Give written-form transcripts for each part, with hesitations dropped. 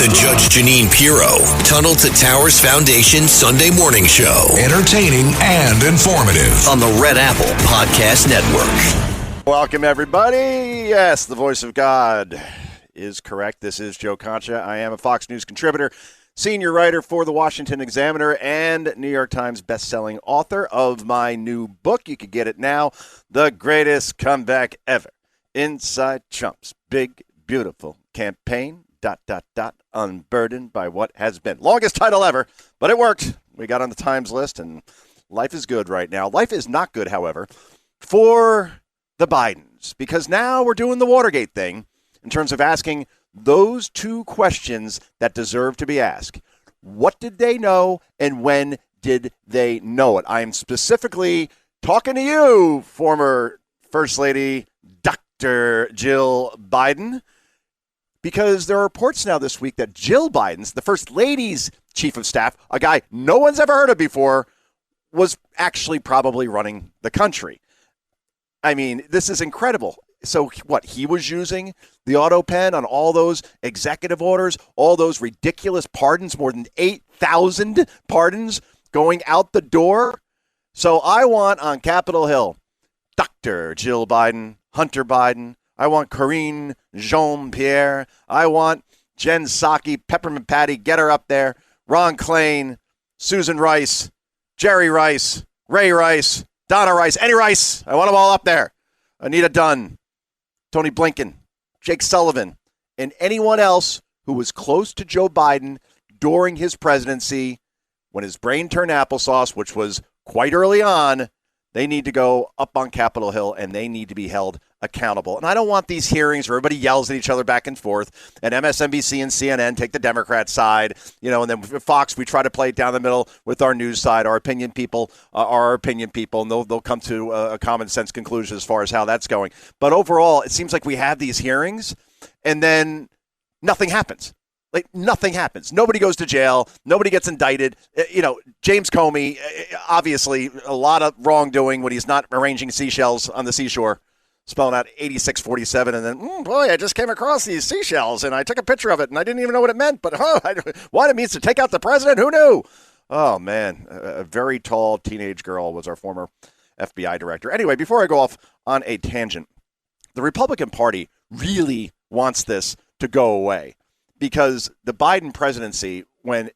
The Judge Jeanine Pirro, Tunnel to Towers Foundation Sunday morning show. Entertaining and informative on the Red Apple Podcast Network. Welcome, everybody. Yes, the voice of God is correct. This is Joe Concha. I am a Fox News contributor, senior writer for the Washington Examiner, and New York Times bestselling author of my new book. You can get it now, The Greatest Comeback Ever. Inside Trump's Big, Beautiful Campaign, ... unburdened by what has been. Longest title ever, but it worked. We got on the Times list, and life is good right now. Life is not good, however, for the Bidens, because now we're doing the Watergate thing in terms of asking those two questions that deserve to be asked. What did they know, and when did they know it? I am specifically talking to you, former First Lady Dr. Jill Biden, because there are reports now this week that Jill Biden's, the First Lady's chief of staff, a guy no one's ever heard of before, was actually probably running the country. I mean, this is incredible. So what, he was using the auto pen on all those executive orders, all those ridiculous pardons, more than 8,000 pardons going out the door? So I want on Capitol Hill, Dr. Jill Biden, Hunter Biden, I want Karine Jean-Pierre. I want Jen Psaki, Peppermint Patty, get her up there. Ron Klain, Susan Rice, Jerry Rice, Ray Rice, Donna Rice, any Rice. I want them all up there. Anita Dunn, Tony Blinken, Jake Sullivan, and anyone else who was close to Joe Biden during his presidency when his brain turned applesauce, which was quite early on. They need to go up on Capitol Hill, and they need to be held accountable. And I don't want these hearings where everybody yells at each other back and forth, and MSNBC and CNN take the Democrat side, and then Fox, we try to play it down the middle with our news side. Our opinion people are our opinion people, and they'll come to a common sense conclusion as far as how that's going. But overall, it seems like we have these hearings, and then nothing happens. Like, nothing happens. Nobody goes to jail. Nobody gets indicted. James Comey, obviously, a lot of wrongdoing when he's not arranging seashells on the seashore, spelling out 8647, and then, boy, I just came across these seashells, and I took a picture of it, and I didn't even know what it meant, but what it means to take out the president, who knew? Oh, man, a very tall teenage girl was our former FBI director. Anyway, before I go off on a tangent, the Republican Party really wants this to go away. Because the Biden presidency, when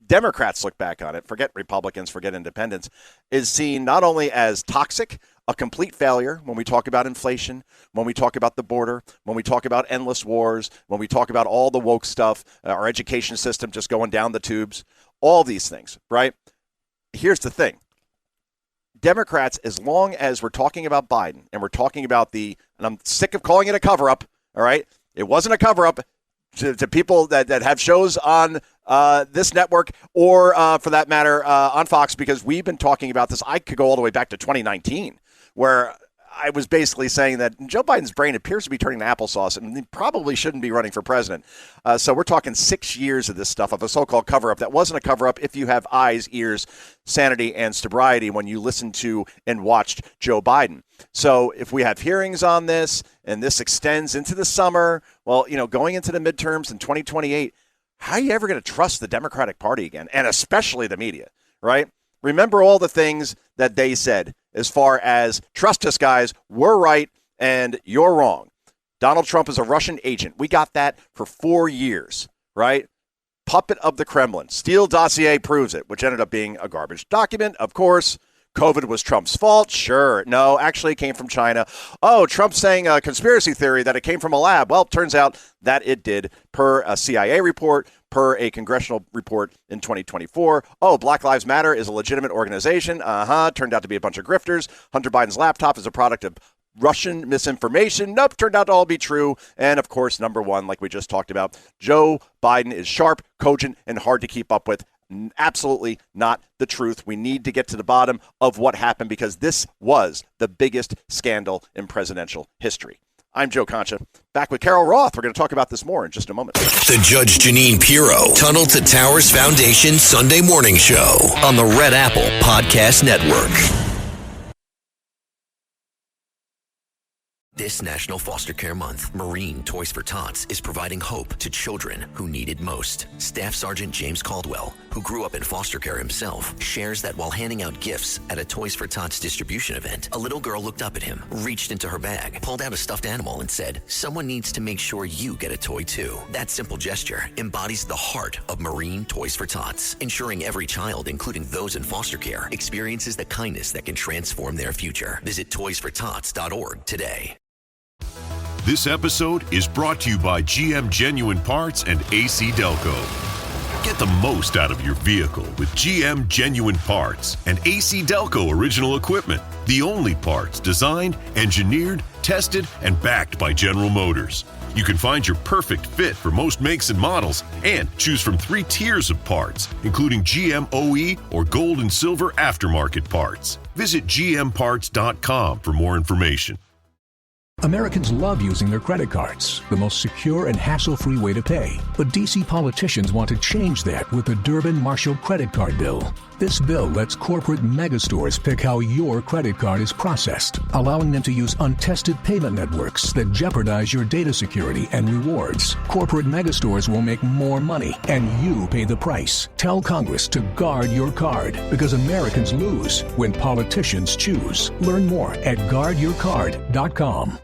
Democrats look back on it, forget Republicans, forget independents, is seen not only as toxic, a complete failure when we talk about inflation, when we talk about the border, when we talk about endless wars, when we talk about all the woke stuff, our education system just going down the tubes, all these things, right? Here's the thing. Democrats, as long as we're talking about Biden and we're talking about and I'm sick of calling it a cover-up, all right? It wasn't a cover-up. To people that have shows on this network or, for that matter, on Fox, because we've been talking about this. I could go all the way back to 2019, where I was basically saying that Joe Biden's brain appears to be turning to applesauce, and he probably shouldn't be running for president. So we're talking 6 years of this stuff, of a so-called cover-up that wasn't a cover-up if you have eyes, ears, sanity, and sobriety when you listened to and watched Joe Biden. So if we have hearings on this and this extends into the summer, well, going into the midterms in 2028, how are you ever going to trust the Democratic Party again, and especially the media, right? Remember all the things that they said as far as, trust us, guys, we're right and you're wrong. Donald Trump is a Russian agent. We got that for 4 years, right? Puppet of the Kremlin. Steele dossier proves it, which ended up being a garbage document, of course. COVID was Trump's fault? Sure. No, actually it came from China. Oh, Trump's saying a conspiracy theory that it came from a lab. Well, it turns out that it did, per a CIA report, per a congressional report in 2024. Oh, Black Lives Matter is a legitimate organization. Turned out to be a bunch of grifters. Hunter Biden's laptop is a product of Russian misinformation. Nope, turned out to all be true. And, of course, number one, like we just talked about, Joe Biden is sharp, cogent, and hard to keep up with. Absolutely not the truth. We need to get to the bottom of what happened, because this was the biggest scandal in presidential history. I'm Joe Concha. Back with Carol Roth. We're going to talk about this more in just a moment. The Judge Jeanine Pirro, Tunnel to Towers Foundation Sunday morning show on the Red Apple Podcast Network. This National Foster Care Month, Marine Toys for Tots is providing hope to children who need it most. Staff Sergeant James Caldwell, who grew up in foster care himself, shares that while handing out gifts at a Toys for Tots distribution event, a little girl looked up at him, reached into her bag, pulled out a stuffed animal and said, "Someone needs to make sure you get a toy too." That simple gesture embodies the heart of Marine Toys for Tots, ensuring every child, including those in foster care, experiences the kindness that can transform their future. Visit toysfortots.org today. This episode is brought to you by GM Genuine Parts and AC Delco. Get the most out of your vehicle with GM Genuine Parts and AC Delco original equipment. The only parts designed, engineered, tested, and backed by General Motors. You can find your perfect fit for most makes and models and choose from 3 tiers of parts, including GM OE or gold and silver aftermarket parts. Visit gmparts.com for more information. Americans love using their credit cards, the most secure and hassle-free way to pay. But D.C. politicians want to change that with the Durbin-Marshall credit card bill. This bill lets corporate megastores pick how your credit card is processed, allowing them to use untested payment networks that jeopardize your data security and rewards. Corporate megastores will make more money, and you pay the price. Tell Congress to guard your card, because Americans lose when politicians choose. Learn more at guardyourcard.com.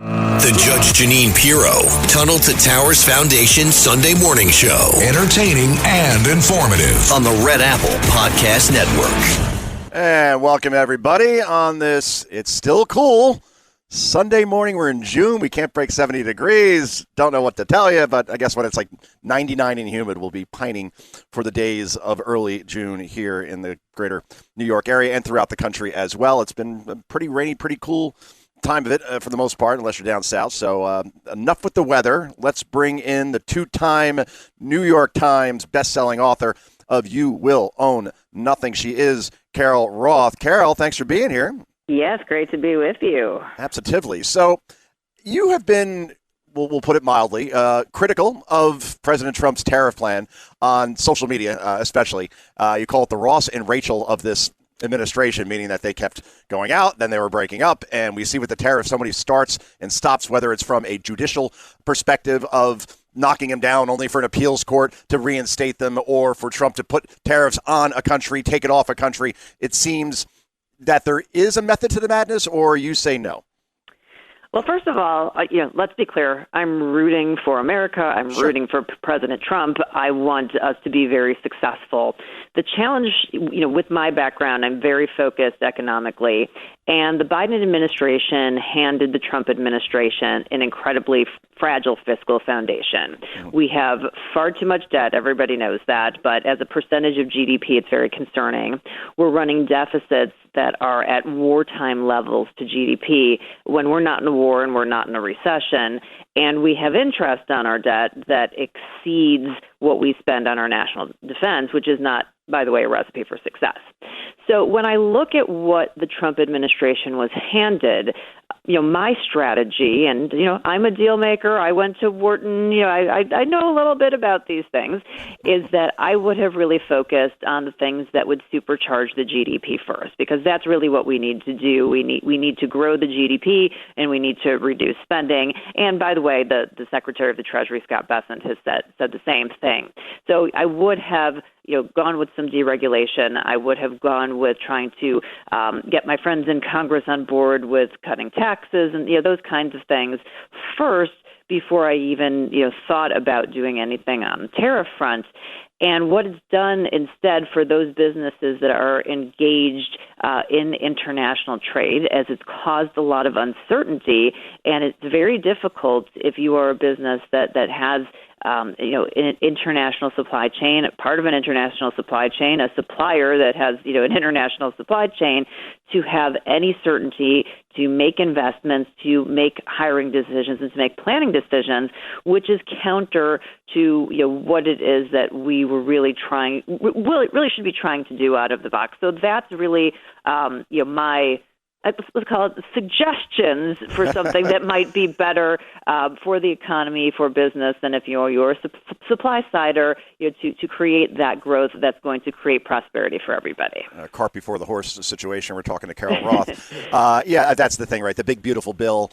The Judge Jeanine Pirro, Tunnel to Towers Foundation Sunday Morning Show. Entertaining and informative. On the Red Apple Podcast Network. And welcome, everybody, on this It's Still Cool Sunday morning. We're in June. We can't break 70 degrees. Don't know what to tell you, but I guess when it's like 99 and humid, we'll be pining for the days of early June here in the greater New York area and throughout the country as well. It's been pretty rainy, pretty cool time of it for the most part, unless you're down south. So enough with the weather. Let's bring in the 2-time New York Times bestselling author of You Will Own Nothing. She is Carol Roth. Carol, thanks for being here. Yes, great to be with you. Absolutely. So you have been, we'll put it mildly, critical of President Trump's tariff plan on social media, especially. You call it the Ross and Rachel of this administration, meaning that they kept going out, then they were breaking up, and we see with the tariff, somebody starts and stops, whether it's from a judicial perspective of knocking them down only for an appeals court to reinstate them, or for Trump to put tariffs on a country, take it off a country. It seems that there is a method to the madness, or you say no? Well, first of all, let's be clear. I'm rooting for America. I'm rooting for President Trump. I want us to be very successful. The challenge, with my background, I'm very focused economically, and the Biden administration handed the Trump administration an incredibly fragile fiscal foundation. We have far too much debt. Everybody knows that. But as a percentage of GDP, it's very concerning. We're running deficits that are at wartime levels to GDP when we're not in a war and we're not in a recession. And we have interest on our debt that exceeds what we spend on our national defense, which is not, by the way, a recipe for success. So when I look at what the Trump administration was handed, my strategy, and, I'm a deal maker. I went to Wharton. I know a little bit about these things, is that I would have really focused on the things that would supercharge the GDP first, because that's really what we need to do. We need to grow the GDP, and we need to reduce spending. And by the way, the Secretary of the Treasury, Scott Bessent, has said the same thing. So I would have gone with some deregulation. I would have gone with trying to get my friends in Congress on board with cutting taxes and those kinds of things first before I even thought about doing anything on the tariff front. And what it's done instead for those businesses that are engaged in international trade, as it's caused a lot of uncertainty, and it's very difficult if you are a business that has an international supply chain, part of an international supply chain, a supplier that has, an international supply chain, to have any certainty to make investments, to make hiring decisions, and to make planning decisions, which is counter to, what it is that we were really should be trying to do out of the box. So that's really, my let's call it suggestions for something that might be better for the economy, for business, and if you're a supply sider, to create that growth that's going to create prosperity for everybody. Cart before the horse situation. We're talking to Carol Roth. Yeah, that's the thing, right? The big, beautiful bill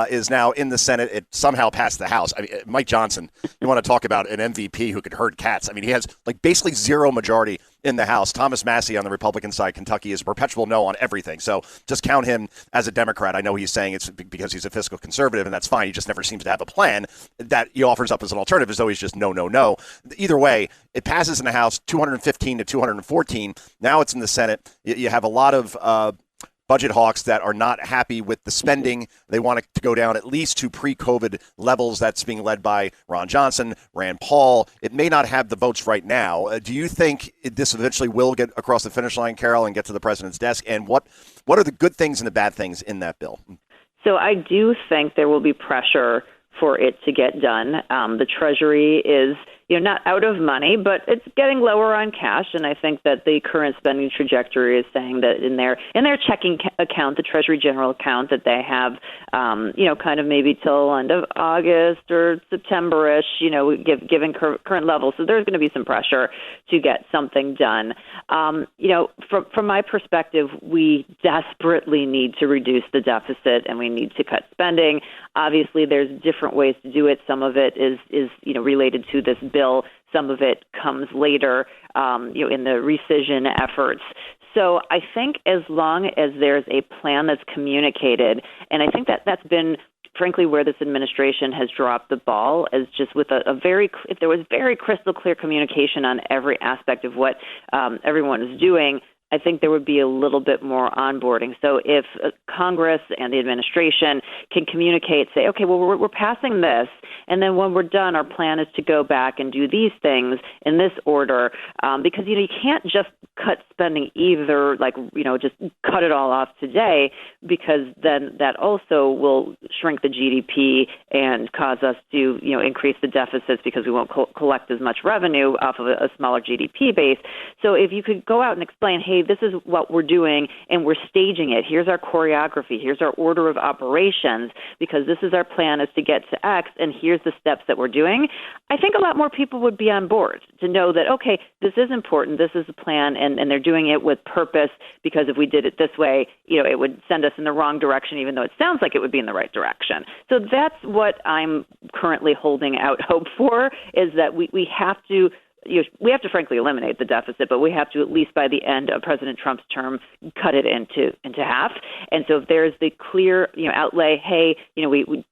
is now in the Senate. It somehow passed the House. I mean, Mike Johnson, you want to talk about an MVP who could herd cats. I mean, he has basically zero majority in the House. Thomas Massey on the Republican side, Kentucky, is a perpetual no on everything. So just count him as a Democrat. I know he's saying it's because he's a fiscal conservative, and that's fine. He just never seems to have a plan that he offers up as an alternative, as though he's just no, no, no. Either way, it passes in the House 215 to 214. Now it's in the Senate. You have a lot of budget hawks that are not happy with the spending. They want it to go down at least to pre-COVID levels. That's being led by Ron Johnson, Rand Paul. It may not have the votes right now. Do you think this eventually will get across the finish line, Carol, and get to the president's desk? And what are the good things and the bad things in that bill? So I do think there will be pressure for it to get done. The Treasury is not out of money, but it's getting lower on cash. And I think that the current spending trajectory is saying that in their checking account, the Treasury General account, that they have, kind of maybe till end of August or September-ish, given current levels. So there's going to be some pressure to get something done. From my perspective, we desperately need to reduce the deficit and we need to cut spending. Obviously, there's different ways to do it. Some of it is related to this bill. Some of it comes later, in the rescission efforts. So I think as long as there's a plan that's communicated, and I think that's been, frankly, where this administration has dropped the ball, is just with if there was very crystal clear communication on every aspect of what everyone is doing, I think there would be a little bit more onboarding. So if Congress and the administration can communicate, say, okay, well, we're passing this, and then when we're done, our plan is to go back and do these things in this order, because, you can't just cut spending either, just cut it all off today, because then that also will shrink the GDP and cause us to, increase the deficits because we won't collect as much revenue off of a smaller GDP base. So if you could go out and explain, hey, this is what we're doing and we're staging it. Here's our choreography. Here's our order of operations, because this is our plan is to get to X, and here's the steps that we're doing. I think a lot more people would be on board to know that, okay, this is important. This is the plan, and they're doing it with purpose, because if we did it this way, it would send us in the wrong direction, even though it sounds like it would be in the right direction. So that's what I'm currently holding out hope for, is that we have to we have to frankly eliminate the deficit, but we have to, at least by the end of President Trump's term, cut it into half. And so if there's the clear, outlay, hey,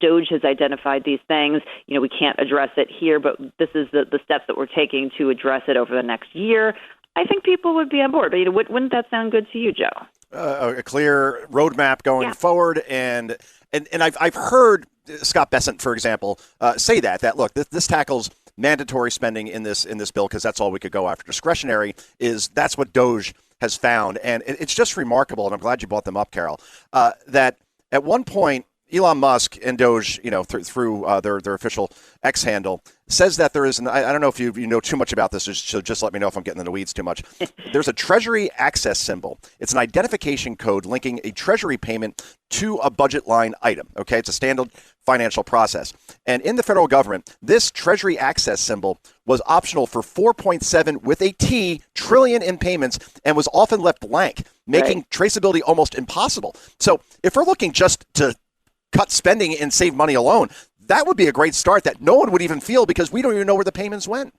DOGE has identified these things, we can't address it here, but this is the steps that we're taking to address it over the next year, I think people would be on board. But wouldn't that sound good to you, Joe? A clear roadmap going forward, and I've heard Scott Bessent, for example, say that look, this tackles mandatory spending in this bill, because that's all we could go after. Discretionary that's what DOGE has found, and it's just remarkable. And I'm glad you brought them up, Carol. That at one point, Elon Musk and DOGE, through their official X handle, says that there is, and I don't know if you know too much about this, so just let me know if I'm getting in the weeds too much. There's a Treasury access symbol. It's an identification code linking a Treasury payment to a budget line item. Okay, it's a standard financial process. And in the federal government, this Treasury access symbol was optional for 4.7 with a T trillion in payments, and was often left blank, making traceability almost impossible. So if we're looking just to cut spending and save money alone, that would be a great start that no one would even feel, because we don't even know where the payments went.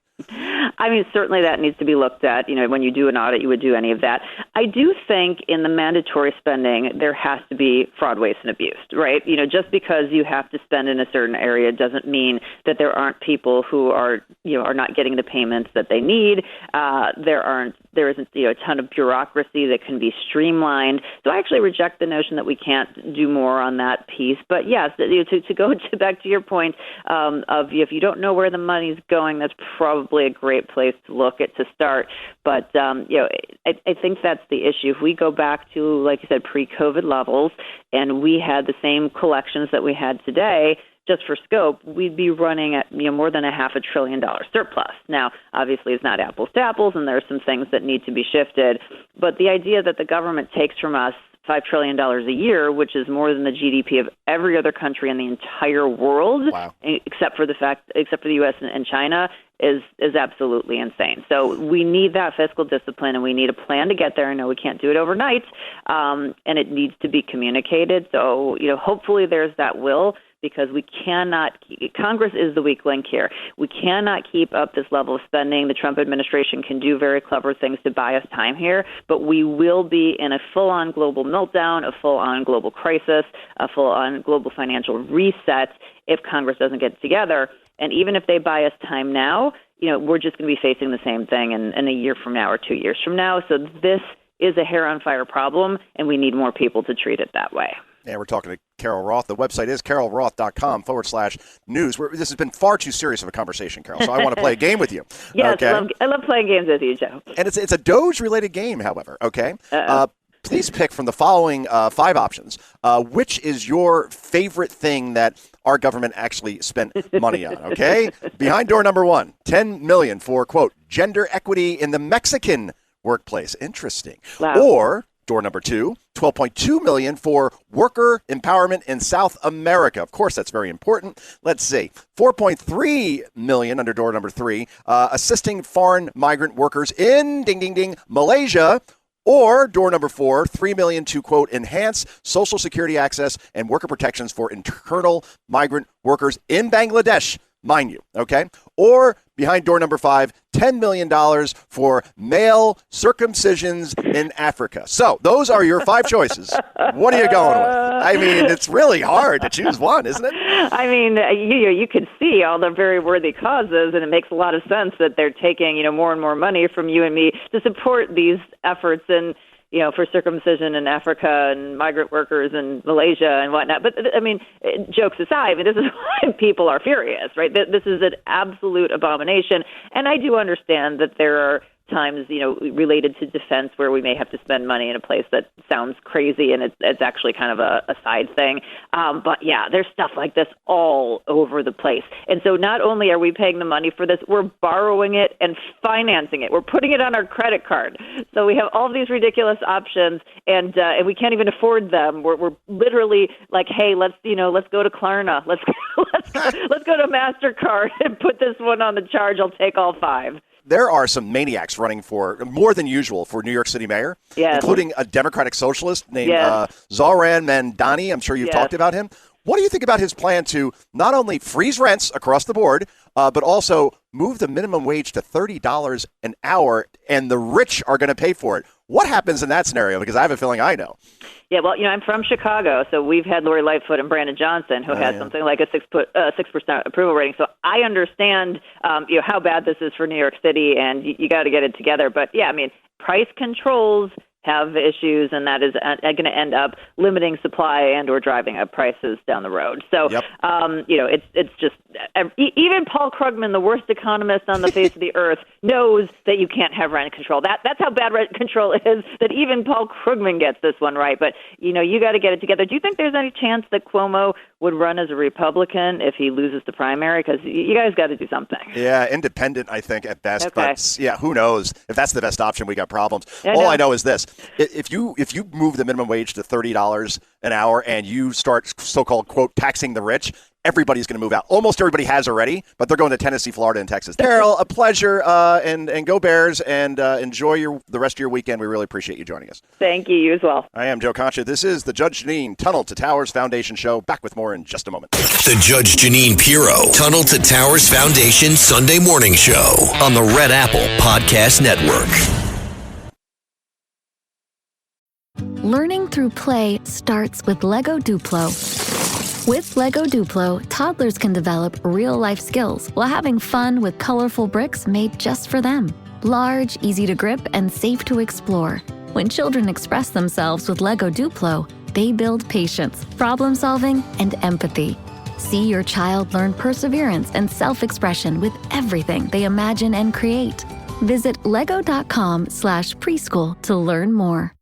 I mean, certainly that needs to be looked at. When you do an audit, you would do any of that. I do think in the mandatory spending, there has to be fraud, waste, and abuse, right? Just because you have to spend in a certain area doesn't mean that there aren't people who are not getting the payments that they need. There isn't a ton of bureaucracy that can be streamlined. So I actually reject the notion that we can't do more on that piece. But yes, to go back to your point of if you don't know where the money's going, that's probably a great place to look at to start. But I think that's the issue. If we go back to, like you said, pre-COVID levels, and we had the same collections that we had today, just for scope, we'd be running at more than $500 billion surplus. Now, obviously, it's not apples to apples, and there are some things that need to be shifted. But the idea that the government takes from us $5 trillion a year, which is more than the GDP of every other country in the entire world, wow, except for the U.S. and China, is absolutely insane. So we need that fiscal discipline, and we need a plan to get there. I know we can't do it overnight, and it needs to be communicated. So, hopefully there's that will, because we cannot, Congress is the weak link here. We cannot keep up this level of spending. The Trump administration can do very clever things to buy us time here, but we will be in a full-on global meltdown, a full-on global crisis, a full-on global financial reset if Congress doesn't get together. And even if they buy us time now, we're just going to be facing the same thing in a year from now or 2 years from now. So this is a hair-on-fire problem, and we need more people to treat it that way. Yeah, we're talking to Carol Roth. The website is carolroth.com/news. This has been far too serious of a conversation, Carol, so I want to play a game with you. Yes, okay? I love playing games with you, Joe. And it's a Doge-related game, however, okay? Please pick from the following 5 options. Which is your favorite thing that our government actually spent money on, okay? Behind door number 1, $10 million for, quote, gender equity in the Mexican workplace. Interesting. Wow. Or door number 2, $12.2 million for worker empowerment in South America. Of course, that's very important. Let's see. $4.3 million under door number 3, assisting foreign migrant workers in, ding, ding, ding, Malaysia. Or door number 4, $3 million to, quote, enhance Social Security access and worker protections for internal migrant workers in Bangladesh, mind you, okay? Or behind door number 5, $10 million for male circumcisions in Africa. So those are your 5 choices. What are you going with? I mean, it's really hard to choose one, isn't it? I mean, you can see all the very worthy causes, and it makes a lot of sense that they're taking, more and more money from you and me to support these efforts and, for circumcision in Africa and migrant workers in Malaysia and whatnot. But, I mean, jokes aside, this is why people are furious, right? This is an absolute abomination. And I do understand that there are times, related to defense where we may have to spend money in a place that sounds crazy and it's actually kind of a side thing. But yeah, there's stuff like this all over the place. And so not only are we paying the money for this, we're borrowing it and financing it. We're putting it on our credit card. So we have all these ridiculous options and we can't even afford them. We're literally like, hey, let's go to Klarna. Let's go to MasterCard and put this one on the charge. I'll take all 5. There are some maniacs running for more than usual for New York City mayor, including a Democratic socialist named Zohran Mamdani. I'm sure you've talked about him. What do you think about his plan to not only freeze rents across the board, but also move the minimum wage to $30 an hour, and the rich are going to pay for it? What happens in that scenario? Because I have a feeling I know. Yeah, well, I'm from Chicago, so we've had Lori Lightfoot and Brandon Johnson, who has something like a 6% approval rating. So I understand, how bad this is for New York City, and you got to get it together. But yeah, I mean, price controls have issues, and that is going to end up limiting supply and or driving up prices down the road. So, it's just even Paul Krugman, the worst economist on the face of the earth, knows that you can't have rent control. That's how bad rent control is, that even Paul Krugman gets this one right. But, you got to get it together. Do you think there's any chance that Cuomo would run as a Republican if he loses the primary? Because you guys got to do something. Yeah, independent, I think, at best. Okay. But, yeah, who knows? If that's the best option, we got problems. All I know is this. If you move the minimum wage to $30 an hour and you start so-called, quote, taxing the rich, everybody's going to move out. Almost everybody has already, but they're going to Tennessee, Florida, and Texas. Carol, a pleasure, and go Bears, and enjoy the rest of your weekend. We really appreciate you joining us. Thank you. You as well. I am Joe Concha. This is the Judge Jeanine Tunnel to Towers Foundation Show. Back with more in just a moment. The Judge Jeanine Pirro Tunnel to Towers Foundation Sunday Morning Show on the Red Apple Podcast Network. Learning through play starts with Lego Duplo. With Lego Duplo, toddlers can develop real-life skills while having fun with colorful bricks made just for them. Large, easy to grip, and safe to explore. When children express themselves with Lego Duplo, they build patience, problem-solving, and empathy. See your child learn perseverance and self-expression with everything they imagine and create. Visit lego.com/preschool to learn more.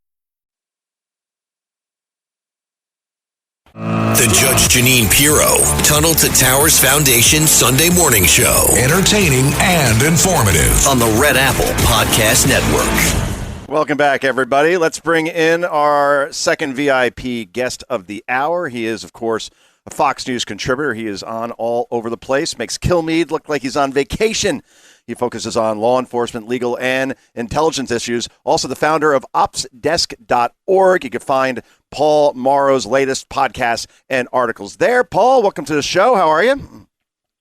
The Judge Jeanine Pirro Tunnel to Towers Foundation Sunday Morning Show. Entertaining and informative. On the Red Apple Podcast Network. Welcome back, everybody. Let's bring in our second VIP guest of the hour. He is, of course, a Fox News contributor. He is on all over the place, makes Kilmeade look like he's on vacation. He focuses on law enforcement, legal, and intelligence issues. Also the founder of opsdesk.org. You can find Paul Mauro's latest podcasts and articles there. Paul, welcome to the show. How are you?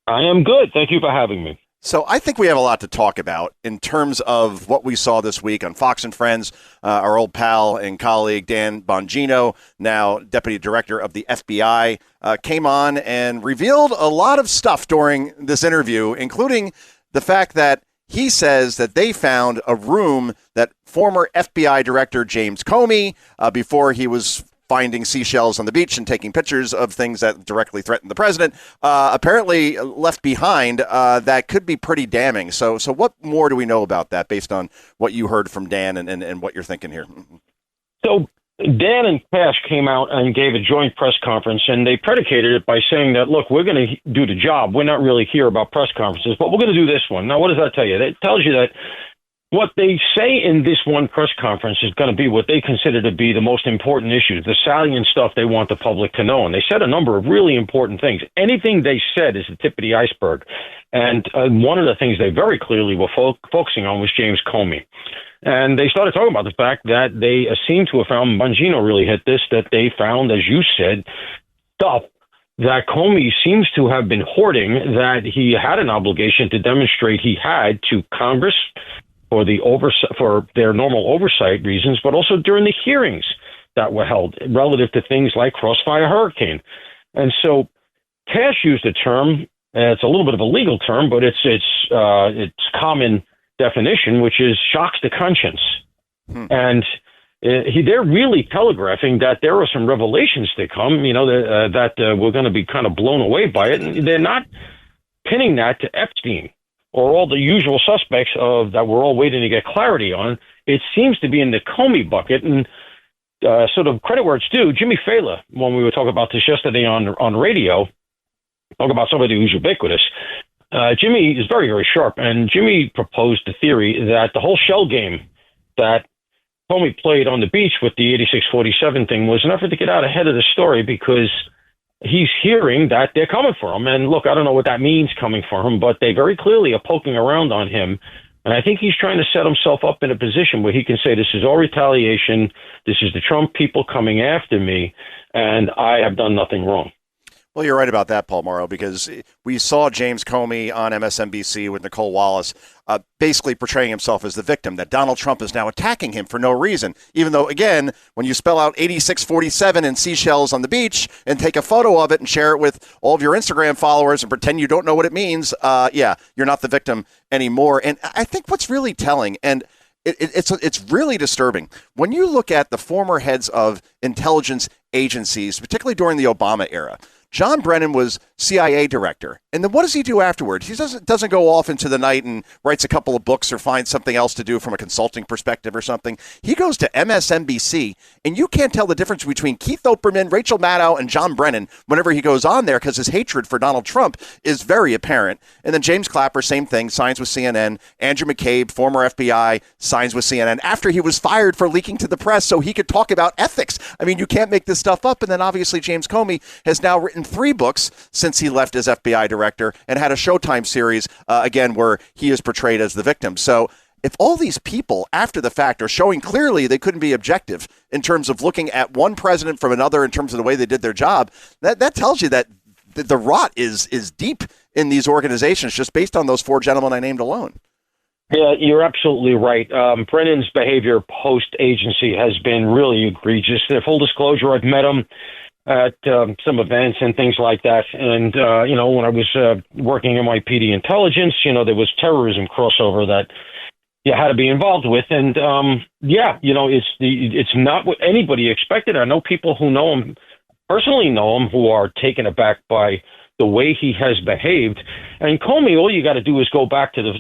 I am good. Thank you for having me. So I think we have a lot to talk about in terms of what we saw this week on Fox and Friends. Our old pal and colleague Dan Bongino, now deputy director of the FBI, came on and revealed a lot of stuff during this interview, including the fact that he says that they found a room that former FBI director James Comey, before he was finding seashells on the beach and taking pictures of things that directly threatened the president, apparently left behind, that could be pretty damning. So what more do we know about that based on what you heard from Dan and what you're thinking here? So Dan and Kash came out and gave a joint press conference, and they predicated it by saying that, look, we're going to do the job. We're not really here about press conferences, but we're going to do this one. Now, what does that tell you? It tells you that what they say in this one press conference is going to be what they consider to be the most important issues, the salient stuff they want the public to know. And they said a number of really important things. Anything they said is the tip of the iceberg. And one of the things they very clearly were focusing on was James Comey. And they started talking about the fact that they seem to have found, Bongino really hit this, that they found, as you said, stuff that Comey seems to have been hoarding, that he had an obligation to demonstrate he had to Congress, for their normal oversight reasons, but also during the hearings that were held relative to things like Crossfire Hurricane. And so Kash used a term, it's a little bit of a legal term, but it's common definition, which is shocks to conscience. And they're really telegraphing that there are some revelations to come, that we're going to be kind of blown away by it. And they're not pinning that to Epstein or all the usual suspects that we're all waiting to get clarity on. It seems to be in the Comey bucket. And sort of credit where it's due, Jimmy Fallon, when we were talking about this yesterday on radio, talk about somebody who's ubiquitous. Jimmy is very, very sharp, and Jimmy proposed the theory that the whole shell game that Comey played on the beach with the 86-47 thing was an effort to get out ahead of the story, because he's hearing that they're coming for him. And look, I don't know what that means, coming for him, but they very clearly are poking around on him. And I think he's trying to set himself up in a position where he can say, this is all retaliation. This is the Trump people coming after me, and I have done nothing wrong. Well, you're right about that, Paul Mauro, because we saw James Comey on MSNBC with Nicole Wallace basically portraying himself as the victim, that Donald Trump is now attacking him for no reason, even though, again, when you spell out 86-47 and seashells on the beach and take a photo of it and share it with all of your Instagram followers and pretend you don't know what it means, you're not the victim anymore. And I think what's really telling, and it's really disturbing, when you look at the former heads of intelligence agencies, particularly during the Obama era. John Brennan was CIA director. And then what does he do afterwards? He doesn't go off into the night and writes a couple of books or finds something else to do from a consulting perspective or something. He goes to MSNBC, and you can't tell the difference between Keith Olbermann, Rachel Maddow, and John Brennan whenever he goes on there, because his hatred for Donald Trump is very apparent. And then James Clapper, same thing, signs with CNN. Andrew McCabe, former FBI, signs with CNN after he was fired for leaking to the press so he could talk about ethics. I mean, you can't make this stuff up. And then obviously James Comey has now written 3 books since he left as FBI director and had a Showtime series, again, where he is portrayed as the victim. So if all these people after the fact are showing clearly they couldn't be objective in terms of looking at one president from another in terms of the way they did their job, that tells you that the rot is deep in these organizations just based on those 4 gentlemen I named alone. Yeah, you're absolutely right. Brennan's behavior post-agency has been really egregious. Full disclosure, I've met him at some events and things like that. And, when I was working in NYPD intelligence, there was terrorism crossover that you had to be involved with. And, it's not what anybody expected. I know people who know him, personally know him, who are taken aback by the way he has behaved. And Comey, all you got to do is go back to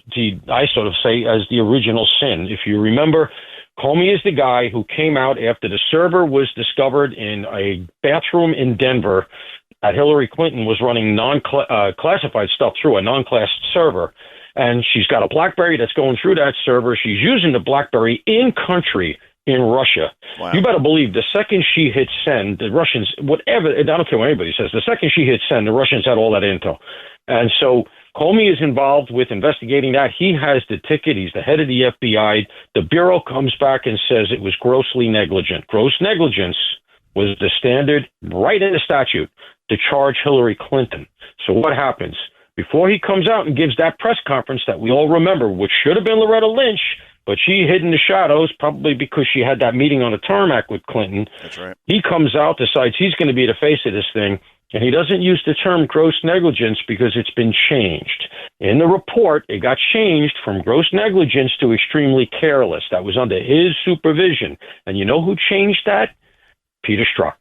I sort of say, as the original sin. If you remember, Comey is the guy who came out after the server was discovered in a bathroom in Denver that Hillary Clinton was running classified stuff through a non-class server. And she's got a BlackBerry that's going through that server. She's using the BlackBerry in country in Russia. Wow. You better believe the second she hit send, the Russians, whatever, I don't care what anybody says, the second she hit send, the Russians had all that intel. And so Comey is involved with investigating that. He has the ticket. He's the head of the FBI. The Bureau comes back and says it was grossly negligent. Gross negligence was the standard right in the statute to charge Hillary Clinton. So what happens? Before he comes out and gives that press conference that we all remember, which should have been Loretta Lynch, but she hid in the shadows, probably because she had that meeting on the tarmac with Clinton. That's right. He comes out, decides he's going to be the face of this thing, and he doesn't use the term gross negligence because it's been changed. In the report, it got changed from gross negligence to extremely careless. That was under his supervision. And you know who changed that? Peter Strzok.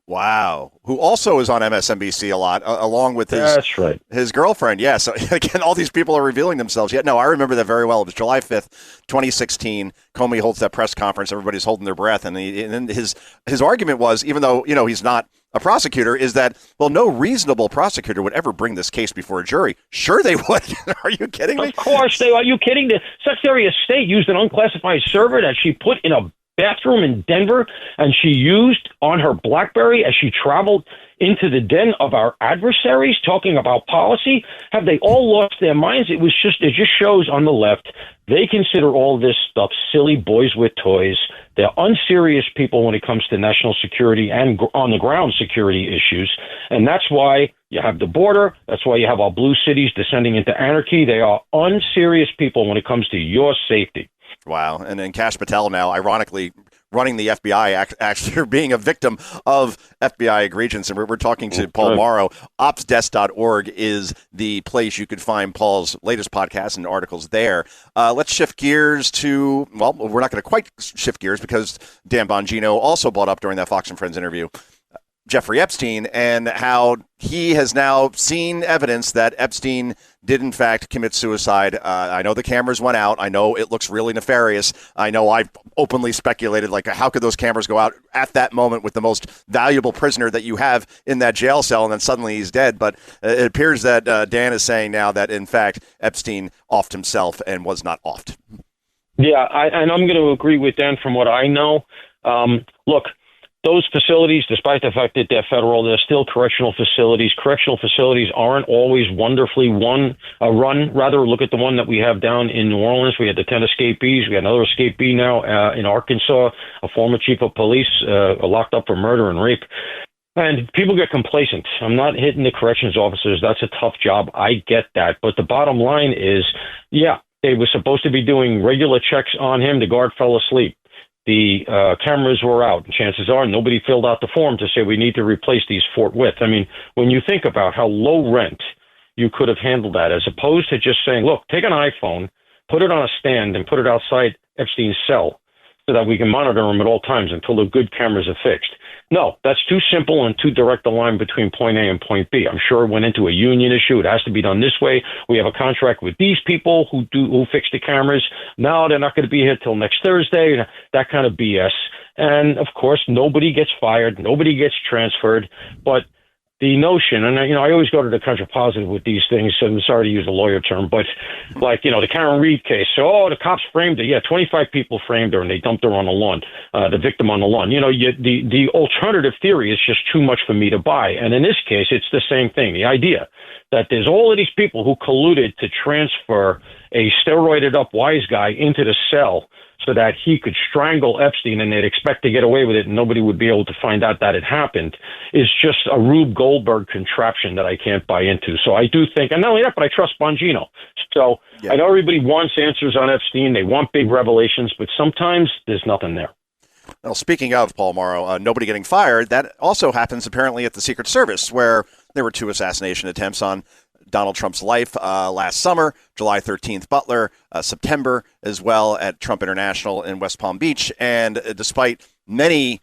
Wow. Who also is on MSNBC a lot, along with his That's right. his girlfriend. Yeah, so again, all these people are revealing themselves. Yeah, no, I remember that very well. It was July 5th, 2016. Comey holds that press conference. Everybody's holding their breath. And then his argument was, even though, he's not a prosecutor, is that, well, no reasonable prosecutor would ever bring this case before a jury. Sure they would. Are you kidding me? Of course they are. You kidding? The Secretary of State used an unclassified server that she put in a bathroom in Denver, and she used on her BlackBerry as she traveled into the den of our adversaries talking about policy. Have they all lost their minds? It just shows on the left, they consider all this stuff silly boys with toys. They're unserious people when it comes to national security and on the ground security issues. And that's why you have the border. That's why you have our blue cities descending into anarchy. They are unserious people when it comes to your safety. Wow. And then Kash Patel now, ironically, running the FBI, actually being a victim of FBI egregious. And we're talking to Paul Mauro. Opsdesk.org is the place you could find Paul's latest podcast and articles there. Let's shift gears to, well, we're not going to quite shift gears because Dan Bongino also brought up during that Fox and Friends interview Jeffrey Epstein and how he has now seen evidence that Epstein did, in fact, commit suicide. I know the cameras went out. I know it looks really nefarious. I know I've openly speculated, like, how could those cameras go out at that moment with the most valuable prisoner that you have in that jail cell, and then suddenly he's dead? But it appears that Dan is saying now that, in fact, Epstein offed himself and was not offed. Yeah, and I'm going to agree with Dan from what I know. Look, those facilities, despite the fact that they're federal, they're still correctional facilities. Correctional facilities aren't always wonderfully run. Rather, look at the one that we have down in New Orleans. We had the 10 escapees. We had another escapee now in Arkansas, a former chief of police locked up for murder and rape. And people get complacent. I'm not hitting the corrections officers. That's a tough job. I get that. But the bottom line is, yeah, they were supposed to be doing regular checks on him. The guard fell asleep. The cameras were out. Chances are nobody filled out the form to say we need to replace these forthwith. I mean, when you think about how low rent you could have handled that, as opposed to just saying, look, take an iPhone, put it on a stand, and put it outside Epstein's cell so that we can monitor him at all times until the good cameras are fixed. No, that's too simple and too direct a line between point A and point B. I'm sure it went into a union issue. It has to be done this way. We have a contract with these people who fix the cameras. No, they're not going to be here till next Thursday. That kind of BS. And of course, nobody gets fired. Nobody gets transferred. But the notion, and I always go to the Concha positive with these things, so I'm sorry to use a lawyer term, but like, the Karen Reed case. So, the cops framed her. Yeah, 25 people framed her, and they dumped her on the lawn, the victim on the lawn. The alternative theory is just too much for me to buy. And in this case, it's the same thing. The idea that there's all of these people who colluded to transfer a steroided up wise guy into the cell so that he could strangle Epstein and they'd expect to get away with it and nobody would be able to find out that it happened is just a Rube Goldberg contraption that I can't buy into. So I do think, and not only that, but I trust Bongino. So yeah. I know everybody wants answers on Epstein. They want big revelations, but sometimes there's nothing there. Well, speaking of Paul Mauro, nobody getting fired, that also happens apparently at the Secret Service, where there were 2 assassination attempts on Donald Trump's life last summer, July 13th, Butler, September as well at Trump International in West Palm Beach. And despite many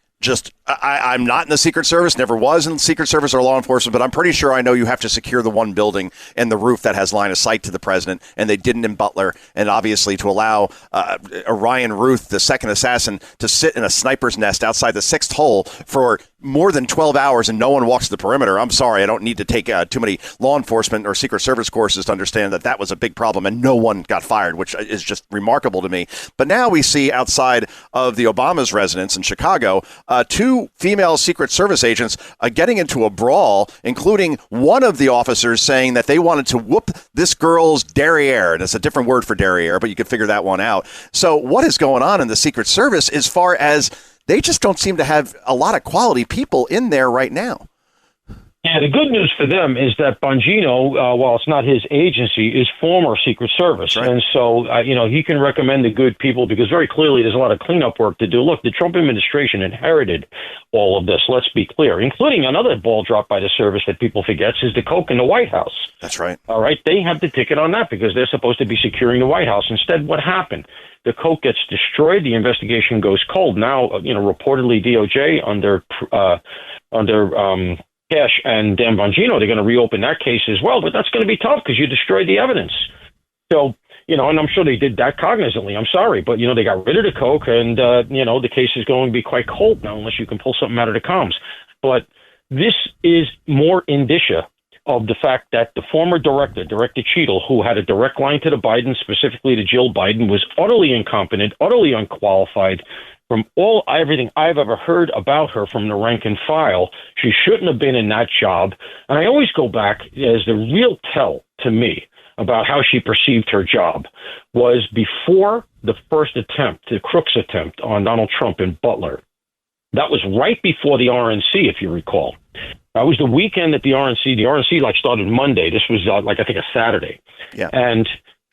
I'm not in the Secret Service, never was in the Secret Service or law enforcement, but I'm pretty sure I know you have to secure the one building and the roof that has line of sight to the president, and they didn't in Butler. And obviously to allow Orion Ruth, the second assassin, to sit in a sniper's nest outside the sixth hole for more than 12 hours and no one walks the perimeter. I'm sorry, I don't need to take too many law enforcement or Secret Service courses to understand that that was a big problem and no one got fired, which is just remarkable to me. But now we see outside of the Obama's residence in Chicago, two female Secret Service agents getting into a brawl, including one of the officers saying that they wanted to whoop this girl's derriere. And it's a different word for derriere, but you could figure that one out. So what is going on in the Secret Service as far as they just don't seem to have a lot of quality people in there right now? Yeah, the good news for them is that Bongino, while it's not his agency, is former Secret Service. Right. And so, he can recommend the good people because very clearly there's a lot of cleanup work to do. Look, the Trump administration inherited all of this, let's be clear, including another ball dropped by the service that people forget is the coke in the White House. That's right. All right. They have the ticket on that because they're supposed to be securing the White House. Instead, what happened? The coke gets destroyed. The investigation goes cold. Now, reportedly DOJ under Kash and Dan Bongino, they're going to reopen that case as well, but that's going to be tough because you destroyed the evidence. So, and I'm sure they did that cognizantly. I'm sorry, but, they got rid of the coke and, the case is going to be quite cold now unless you can pull something out of the comms. But this is more indicia of the fact that the former Director Cheadle, who had a direct line to the Biden, specifically to Jill Biden, was utterly incompetent, utterly unqualified. From everything I've ever heard about her from the rank and file, she shouldn't have been in that job. And I always go back as the real tell to me about how she perceived her job was before the first attempt, the Crooks attempt on Donald Trump in Butler. That was right before the RNC, if you recall. That was the weekend that the RNC started Monday. This was I think a Saturday. Yeah. And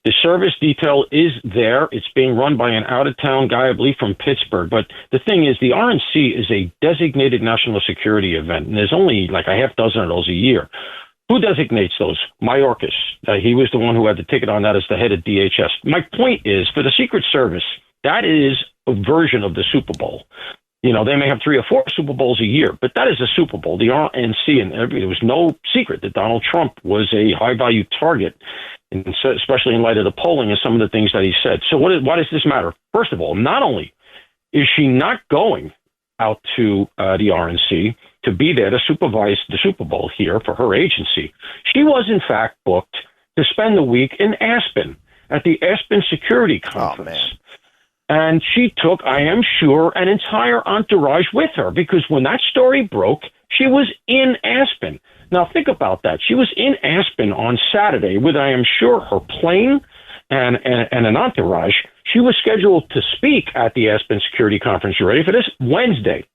the service detail is there. It's being run by an out-of-town guy, I believe, from Pittsburgh. But the thing is, the RNC is a designated national security event, and there's only like a half dozen of those a year. Who designates those? Mayorkas. He was the one who had the ticket on that as the head of DHS. My point is, for the Secret Service, that is a version of the Super Bowl. They may have 3 or 4 Super Bowls a year, but that is a Super Bowl. The RNC, and it was no secret that Donald Trump was a high-value target, and especially in light of the polling and some of the things that he said. So why does this matter? First of all, not only is she not going out to the RNC to be there to supervise the Super Bowl here for her agency, she was, in fact, booked to spend the week in Aspen at the Aspen Security Conference. Oh, man. And she took, I am sure, an entire entourage with her because when that story broke, she was in Aspen. Now, think about that. She was in Aspen on Saturday with, I am sure, her plane and an entourage. She was scheduled to speak at the Aspen Security Conference. You ready for this? Wednesday.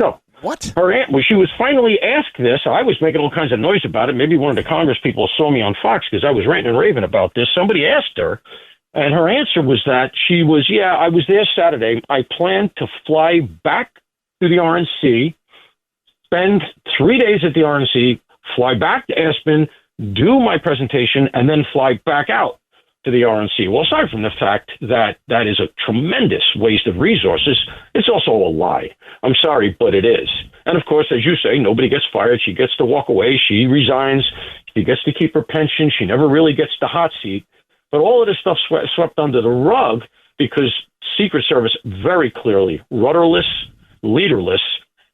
So, what? She was finally asked this. I was making all kinds of noise about it. Maybe one of the Congress people saw me on Fox because I was ranting and raving about this. Somebody asked her. And her answer was that she was, I was there Saturday. I planned to fly back to the RNC, spend 3 days at the RNC, fly back to Aspen, do my presentation, and then fly back out to the RNC. Well, aside from the fact that that is a tremendous waste of resources, it's also a lie. I'm sorry, but it is. And of course, as you say, nobody gets fired. She gets to walk away. She resigns. She gets to keep her pension. She never really gets the hot seat. But all of this stuff swept under the rug because Secret Service very clearly rudderless, leaderless,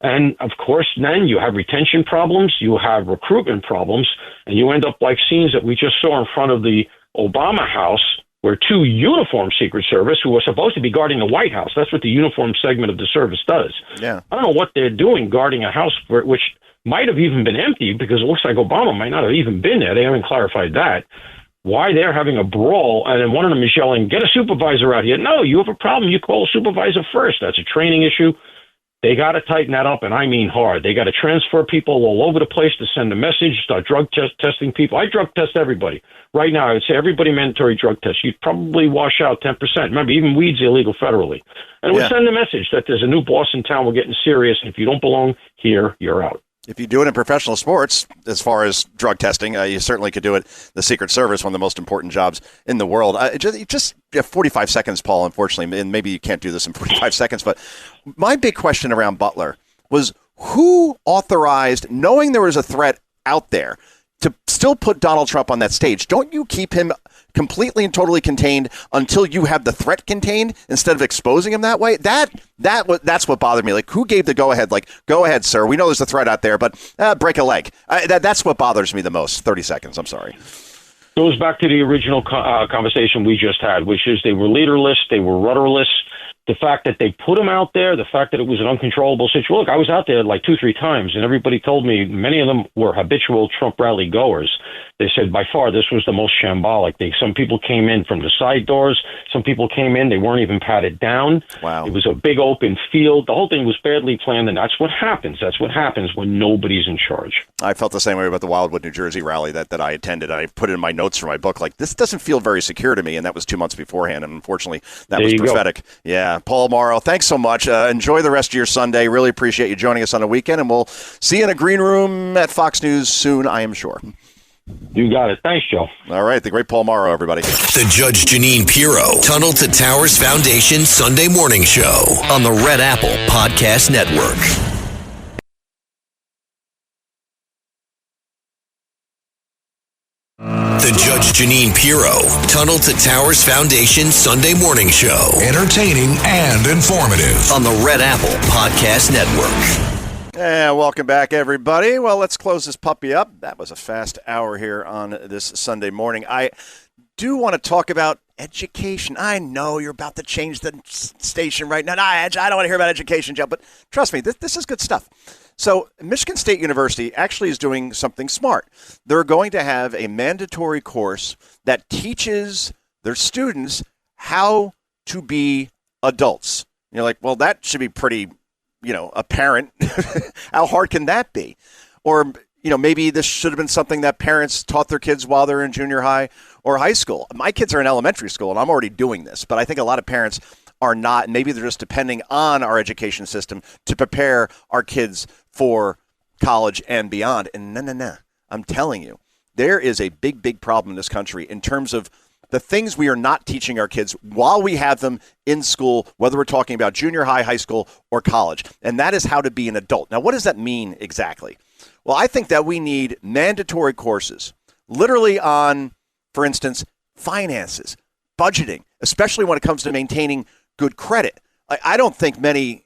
and of course then you have retention problems, you have recruitment problems, and you end up like scenes that we just saw in front of the Obama house where 2 uniformed Secret Service who were supposed to be guarding the White House. That's what the uniformed segment of the service does. Yeah. I don't know what they're doing guarding a house which might have even been empty because it looks like Obama might not have even been there. They haven't clarified that. Why they're having a brawl, and then one of them is yelling, get a supervisor out here. No, you have a problem. You call a supervisor first. That's a training issue. They got to tighten that up, and I mean hard. They got to transfer people all over the place to send a message, start drug testing people. I drug test everybody. Right now, I would say everybody mandatory drug test. You'd probably wash out 10%. Remember, even weed's illegal federally. And it would send a message that there's a new boss in town. We're getting serious, and if you don't belong here, you're out. If you do it in professional sports, as far as drug testing, you certainly could do it. The Secret Service, one of the most important jobs in the world. Just 45 seconds, Paul, unfortunately, and maybe you can't do this in 45 seconds, but my big question around Butler was who authorized, knowing there was a threat out there, to still put Donald Trump on that stage? Don't you keep him completely and totally contained until you have the threat contained instead of exposing him that way? That's what bothered me. Like, who gave the go-ahead? Like, go ahead, sir. We know there's a threat out there, but break a leg. That's what bothers me the most. 30 seconds. I'm sorry. Goes back to the original conversation we just had, which is they were leaderless, they were rudderless. The fact that they put him out there, the fact that it was an uncontrollable situation. Look, I was out there like 2-3 times, and everybody told me, many of them were habitual Trump rally goers. They said by far this was the most shambolic. Some people came in from the side doors. Some people came in, they weren't even patted down. Wow. It was a big open field. The whole thing was badly planned, and that's what happens. That's what happens when nobody's in charge. I felt the same way about the Wildwood, New Jersey rally that I attended. I put it in my notes for my book. Like, this doesn't feel very secure to me, and that was 2 months beforehand, and unfortunately, that was prophetic. Go. Yeah, Paul Mauro, thanks so much. Enjoy the rest of your Sunday. Really appreciate you joining us on the weekend, and we'll see you in a green room at Fox News soon, I am sure. You got it. Thanks, Joe. All right, the great Paul Mauro, everybody. The Judge Jeanine Pirro, Tunnel to Towers Foundation Sunday Morning Show on the Red Apple Podcast Network. The Judge Jeanine Pirro, Tunnel to Towers Foundation Sunday Morning Show. Entertaining and informative. On the Red Apple Podcast Network. And welcome back, everybody. Well, let's close this puppy up. That was a fast hour here on this Sunday morning. I do want to talk about education. I know you're about to change the station right now. I don't want to hear about education, Joe, but trust me, this is good stuff. So Michigan State University actually is doing something smart. They're going to have a mandatory course that teaches their students how to be adults. And you're like, well, that should be pretty, apparent. How hard can that be? Or, maybe this should have been something that parents taught their kids while they're in junior high or high school. My kids are in elementary school, and I'm already doing this, but I think a lot of parents are not. Maybe they're just depending on our education system to prepare our kids for college and beyond. And no. I'm telling you, there is a big problem in this country in terms of the things we are not teaching our kids while we have them in school, whether we're talking about junior high, high school, or college. And that is how to be an adult. Now, what does that mean exactly? Well, I think that we need mandatory courses, literally on, for instance, finances, budgeting, especially when it comes to maintaining good credit. I don't think many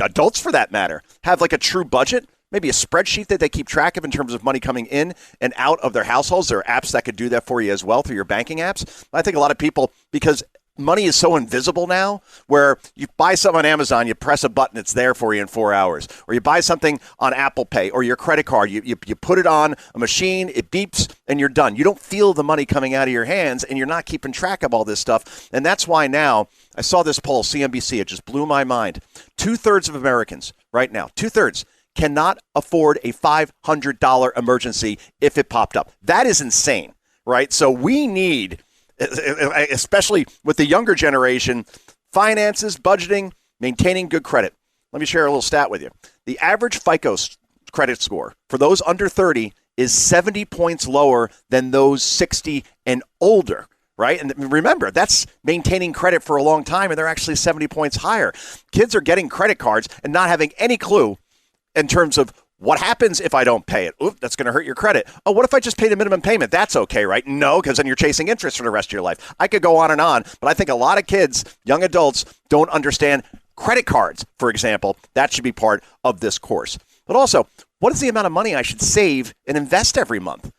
adults, for that matter, have like a true budget. Maybe a spreadsheet that they keep track of in terms of money coming in and out of their households. There are apps that could do that for you as well through your banking apps. I think a lot of people, because money is so invisible now, where you buy something on Amazon, you press a button, it's there for you in 4 hours. Or you buy something on Apple Pay or your credit card, you put it on a machine, it beeps, and you're done. You don't feel the money coming out of your hands, and you're not keeping track of all this stuff. And that's why now, I saw this poll, CNBC, it just blew my mind. 2/3 of Americans right now, 2/3, cannot afford a $500 emergency if it popped up. That is insane, right? So we need, especially with the younger generation, finances, budgeting, maintaining good credit. Let me share a little stat with you. The average FICO credit score for those under 30 is 70 points lower than those 60 and older, right? And remember, that's maintaining credit for a long time, and they're actually 70 points higher. Kids are getting credit cards and not having any clue in terms of what happens if I don't pay it. Oop, that's going to hurt your credit. Oh, what if I just pay the minimum payment? That's okay, right? No, because then you're chasing interest for the rest of your life. I could go on, but I think a lot of kids, young adults, don't understand credit cards, for example. That should be part of this course. But also, what is the amount of money I should save and invest every month?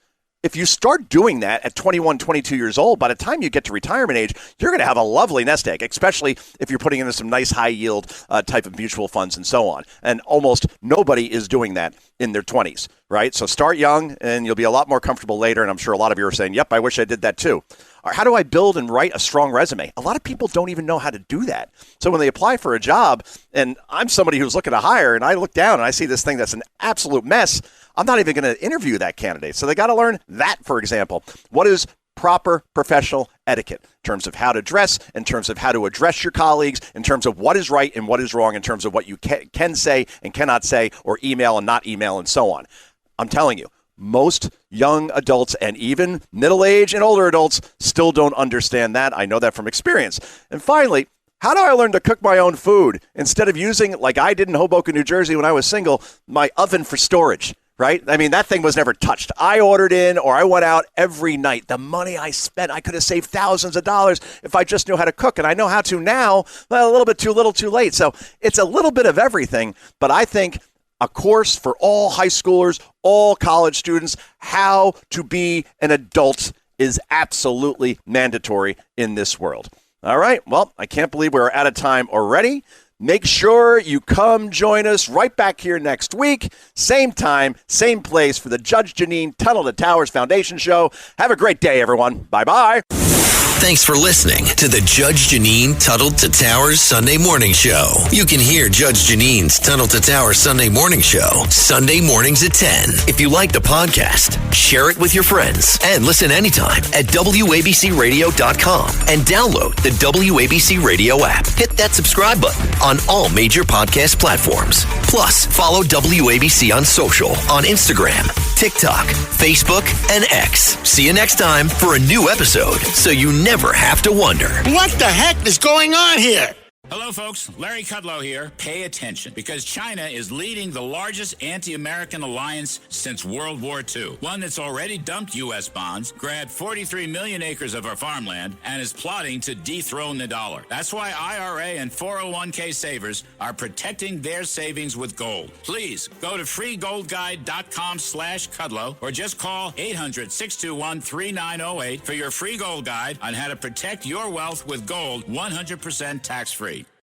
If you start doing that at 21, 22 years old, by the time you get to retirement age, you're going to have a lovely nest egg, especially if you're putting into some nice high yield type of mutual funds and so on. And almost nobody is doing that in their 20s, right? So start young and you'll be a lot more comfortable later. And I'm sure a lot of you are saying, yep, I wish I did that too. Or how do I build and write a strong resume? A lot of people don't even know how to do that. So when they apply for a job, and I'm somebody who's looking to hire, and I look down and I see this thing that's an absolute mess, I'm not even going to interview that candidate. So they got to learn that, for example. What is proper professional etiquette in terms of how to dress, in terms of how to address your colleagues, in terms of what is right and what is wrong, in terms of what you can say and cannot say, or email and not email, and so on. I'm telling you, most young adults and even middle-aged and older adults still don't understand that. I know that from experience. And finally, how do I learn to cook my own food instead of using, like I did in Hoboken, New Jersey when I was single, my oven for storage? Right? I mean, that thing was never touched. I ordered in or I went out every night. The money I spent, I could have saved thousands of dollars if I just knew how to cook. And I know how to now, well, a little bit too little, too late. So it's a little bit of everything. But I think a course for all high schoolers, all college students, how to be an adult is absolutely mandatory in this world. All right. Well, I can't believe we're out of time already. Make sure you come join us right back here next week. Same time, same place for the Judge Jeanine Tunnel to Towers Foundation Show. Have a great day, everyone. Bye-bye. Thanks for listening to the Judge Jeanine Tunnel to Towers Sunday Morning Show. You can hear Judge Janine's Tunnel to Towers Sunday Morning Show Sunday mornings at 10. If you like the podcast, share it with your friends and listen anytime at WABCRadio.com and download the WABC Radio app. Hit that subscribe button on all major podcast platforms. Plus, follow WABC on social on Instagram, TikTok, Facebook, and X. See you next time for a new episode so you never have to wonder. What the heck is going on here? Hello, folks. Larry Kudlow here. Pay attention, because China is leading the largest anti-American alliance since World War II. One that's already dumped U.S. bonds, grabbed 43 million acres of our farmland, and is plotting to dethrone the dollar. That's why IRA and 401k savers are protecting their savings with gold. Please go to freegoldguide.com/Kudlow or just call 800-621-3908 for your free gold guide on how to protect your wealth with gold 100% tax-free.